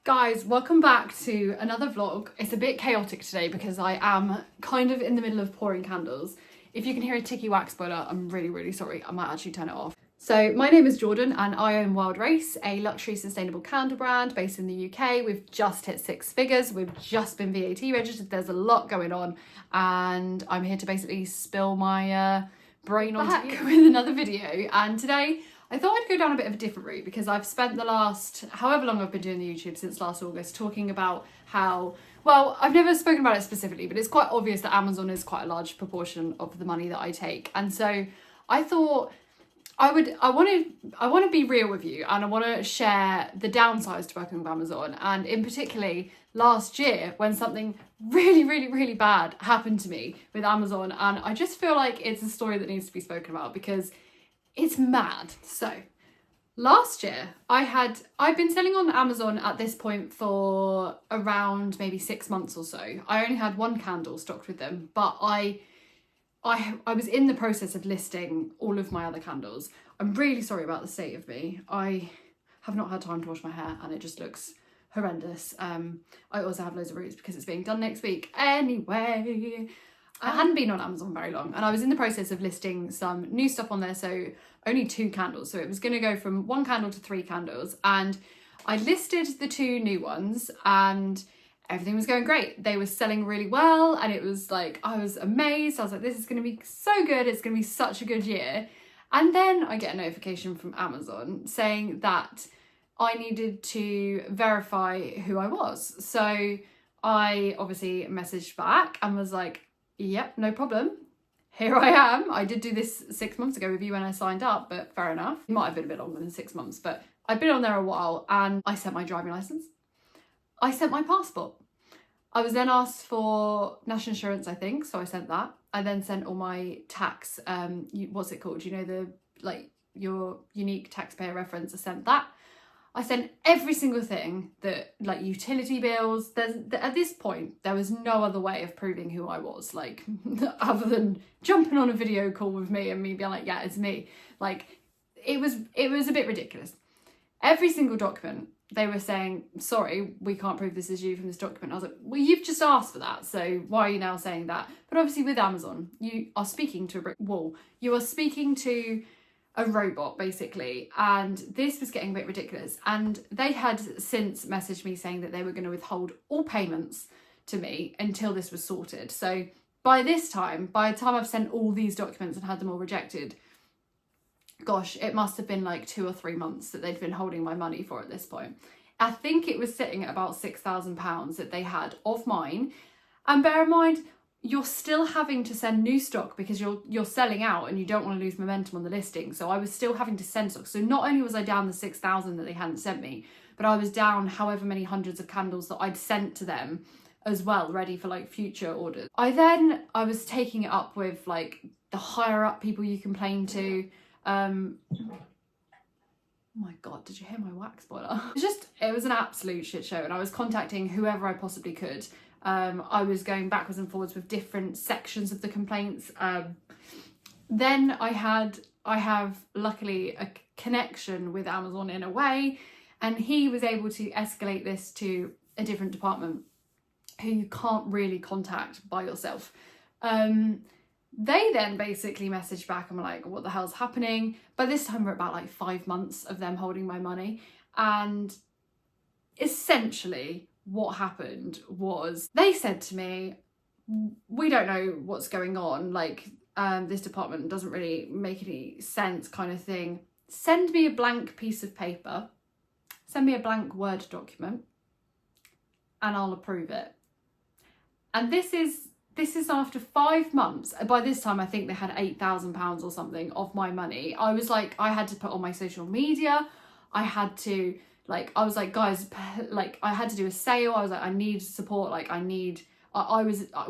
Guys, welcome back to another vlog. It's a bit chaotic today because I am kind of in the middle of pouring candles. If you can hear a ticky wax boiler, I'm really sorry. I might actually turn it off. So my name is Jordan and I own WILDRACE, a luxury sustainable candle brand based in the UK. We've just hit 6 figures. We've just been VAT registered. There's a lot going on and I'm here to basically spill my brain onto you with another video. And today I thought I'd go down a bit of a different route because I've spent the last, however long I've been doing the YouTube, since last August, talking about how, well, I've never spoken about it specifically, but it's quite obvious that Amazon is quite a large proportion of the money that I take. And so I thought I want to be real with you and I want to share the downsides to working with Amazon. And in particularly last year when something really bad happened to me with Amazon. And I just feel like it's a story that needs to be spoken about because it's mad. So last year I've been selling on Amazon at this point for around maybe 6 months or so. I only had one candle stocked with them, but I was in the process of listing all of my other candles. I'm really sorry about the state of me. I have not had time to wash my hair and it just looks horrendous. I also have loads of roots because it's being done next week. Anyway, I hadn't been on Amazon very long and I was in the process of listing some new stuff on there, so only 2 candles. So it was going to go from 1 candle to 3 candles, and I listed the 2 new ones and everything was going great. They were selling really well and it was like, I was amazed. I was like, this is going to be so good. It's going to be such a good year. And then I get a notification from Amazon saying that I needed to verify who I was. So I obviously messaged back and was like, yep, no problem. Here I am. I did do this 6 months ago with you when I signed up, but fair enough. It might have been a bit longer than 6 months, but I've been on there a while and I sent my driving license. I sent my passport. I was then asked for national insurance, I think, so I sent that. I then sent all my tax, what's it called? You know, your unique taxpayer reference, I sent that. I sent every single thing that, like, utility bills. At this point, there was no other way of proving who I was, like, other than jumping on a video call with me and me being like, yeah, it's me. Like, it was a bit ridiculous. Every single document, they were saying, sorry, we can't prove this is you from this document. I was like, well, you've just asked for that, so why are you now saying that? But obviously with Amazon, you are speaking to a brick wall. You are speaking to a robot, basically, and this was getting a bit ridiculous. And they had since messaged me saying that they were going to withhold all payments to me until this was sorted. So by the time I've sent all these documents and had them all rejected, gosh, it must have been like 2 or 3 months that they'd been holding my money for at this point. I think it was sitting at about £6,000 that they had of mine. And bear in mind, you're still having to send new stock because you're selling out and you don't want to lose momentum on the listing. So I was still having to send stock. So not only was I down the 6,000 that they hadn't sent me, but I was down however many hundreds of candles that I'd sent to them as well, ready for like future orders. I was taking it up with like the higher up people you complain to. Oh my God, did you hear my wax boiler? It was an absolute shit show and I was contacting whoever I possibly could. I was going backwards and forwards with different sections of the complaints. Then I have luckily a connection with Amazon in a way, and he was able to escalate this to a different department who you can't really contact by yourself. They then basically messaged back and were like, what the hell's happening? By this time we're about like 5 months of them holding my money. And essentially what happened was they said to me, we don't know what's going on. Like, this department doesn't really make any sense, kind of thing. Send me a blank piece of paper. Send me a blank Word document and I'll approve it. And this is after 5 months. By this time, I think they had £8,000 or something of my money. I was like, I had to put on my social media. I had to, like, I was like, guys, like, I had to do a sale. I was like, I need support. Like,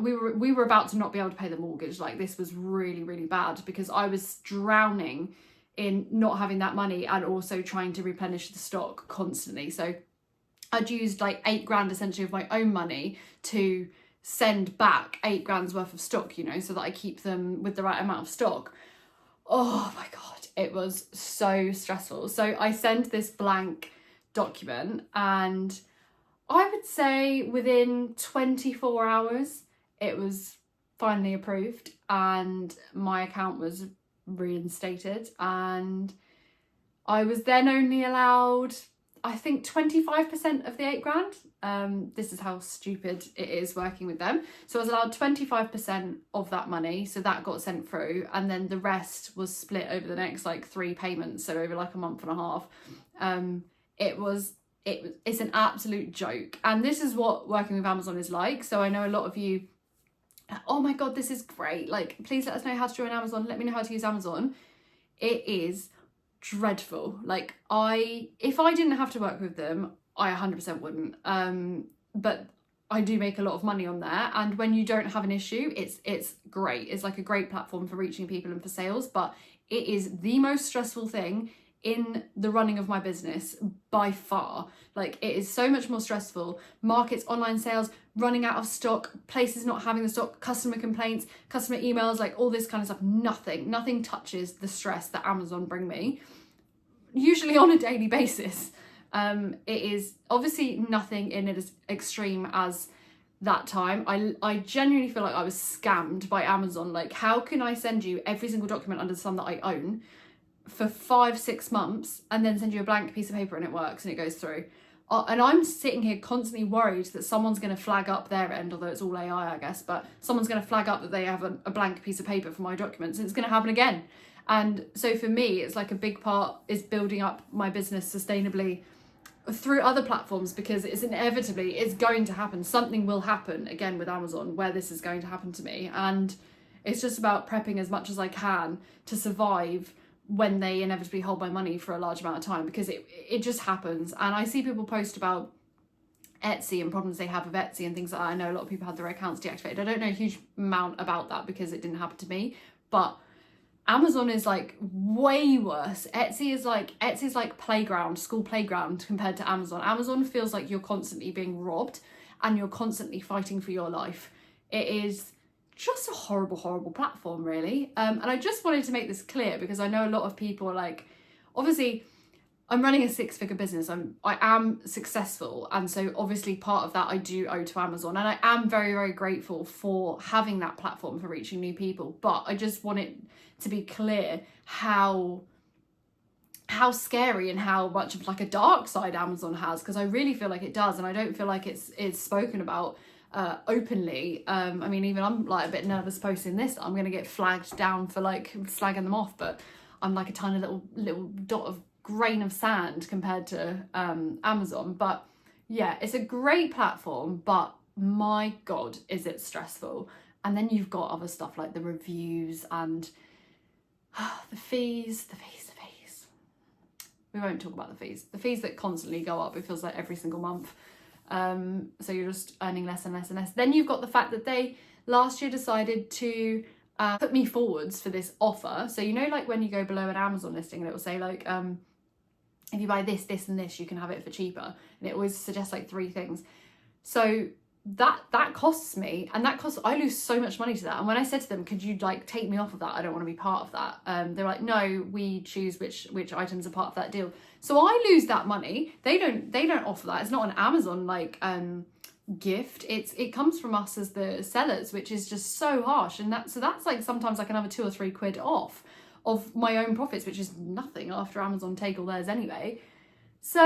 we were about to not be able to pay the mortgage. Like, this was really bad because I was drowning in not having that money and also trying to replenish the stock constantly. So I'd used like 8 grand essentially of my own money to send back 8 grand's worth of stock, you know, so that I keep them with the right amount of stock. Oh my God, it was so stressful. So I sent this blank document and I would say within 24 hours, it was finally approved and my account was reinstated, and I was then only allowed, I think, 25% of the 8 grand. This is how stupid it is working with them. So I was allowed 25% of that money, so that got sent through, and then the rest was split over the next like 3 payments, so over like a month and a half. It's an absolute joke, and this is what working with Amazon is like. So I know a lot of you, oh my god, this is great, like please let us know how to join Amazon, let me know how to use Amazon. It is dreadful. Like if I didn't have to work with them, I 100% wouldn't, but I do make a lot of money on there, and when you don't have an issue, it's great. It's like a great platform for reaching people and for sales, but it is the most stressful thing in the running of my business by far. Like, it is so much more stressful. Markets, online sales, running out of stock, places not having the stock, customer complaints, customer emails, like all this kind of stuff. Nothing touches the stress that Amazon bring me, usually on a daily basis. It is obviously nothing in it as extreme as that time. I genuinely feel like I was scammed by Amazon. Like, how can I send you every single document under the sun that I own for 5-6 months and then send you a blank piece of paper and it works and it goes through? And I'm sitting here constantly worried that someone's going to flag up their end, although it's all AI, I guess, but someone's going to flag up that they have a blank piece of paper for my documents, and it's going to happen again. And so for me, it's like a big part is building up my business sustainably through other platforms, because it's going to happen. Something will happen again with Amazon where this is going to happen to me, and it's just about prepping as much as I can to survive when they inevitably hold my money for a large amount of time, because it just happens. And I see people post about Etsy and problems they have with Etsy and things like that. I know a lot of people had their accounts deactivated. I don't know a huge amount about that because it didn't happen to me, but Amazon is like way worse. Etsy's like playground, school playground compared to Amazon. Amazon feels like you're constantly being robbed and you're constantly fighting for your life. It is just a horrible platform, really. And I just wanted to make this clear because I know a lot of people are like, obviously I'm running a 6-figure business. I am successful, and so obviously part of that I do owe to Amazon, and I am very grateful for having that platform for reaching new people. But I just want it to be clear how scary and how much of like a dark side Amazon has, because I really feel like it does, and I don't feel like it's spoken about openly. I mean, even I'm like a bit nervous posting this. I'm gonna get flagged down for like slagging them off, but I'm like a tiny little dot of grain of sand compared to Amazon. But yeah, it's a great platform, but my god, is it stressful. And then you've got other stuff like the reviews and the fees. We won't talk about the fees that constantly go up. It feels like every single month. So you're just earning less and less and less. Then you've got the fact that they last year decided to put me forwards for this offer. So you know, like when you go below an Amazon listing and it will say like, if you buy this and this, you can have it for cheaper. And it always suggests like 3 things. So that costs me, and I lose so much money to that. And when I said to them, could you like take me off of that? I don't want to be part of that. They're like, no, we choose which items are part of that deal. So I lose that money. They don't offer that. It's not an Amazon like gift. It comes from us as the sellers, which is just so harsh. And that's like sometimes like another 2 or 3 quid off of my own profits, which is nothing after Amazon take all theirs anyway. So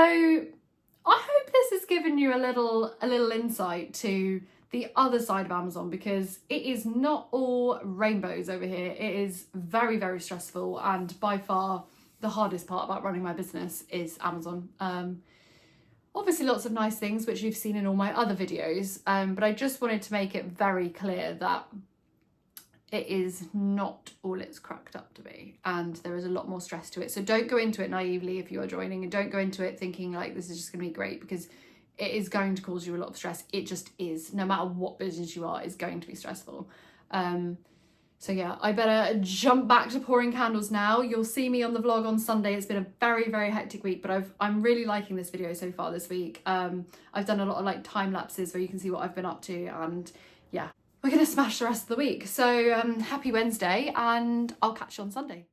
I hope this has given you a little insight to the other side of Amazon, because it is not all rainbows over here. It is very stressful, and by far the hardest part about running my business is Amazon. Obviously lots of nice things which you've seen in all my other videos, but I just wanted to make it very clear that it is not all it's cracked up to be, and there is a lot more stress to it. So don't go into it naively if you are joining, and don't go into it thinking like this is just going to be great, because it is going to cause you a lot of stress. It just is. No matter what business you are, it's going to be stressful. So yeah, I better jump back to pouring candles now. You'll see me on the vlog on Sunday. It's been a very hectic week, but I'm really liking this video so far this week. I've done a lot of like time lapses where you can see what I've been up to, and yeah, we're gonna smash the rest of the week. So happy Wednesday, and I'll catch you on Sunday.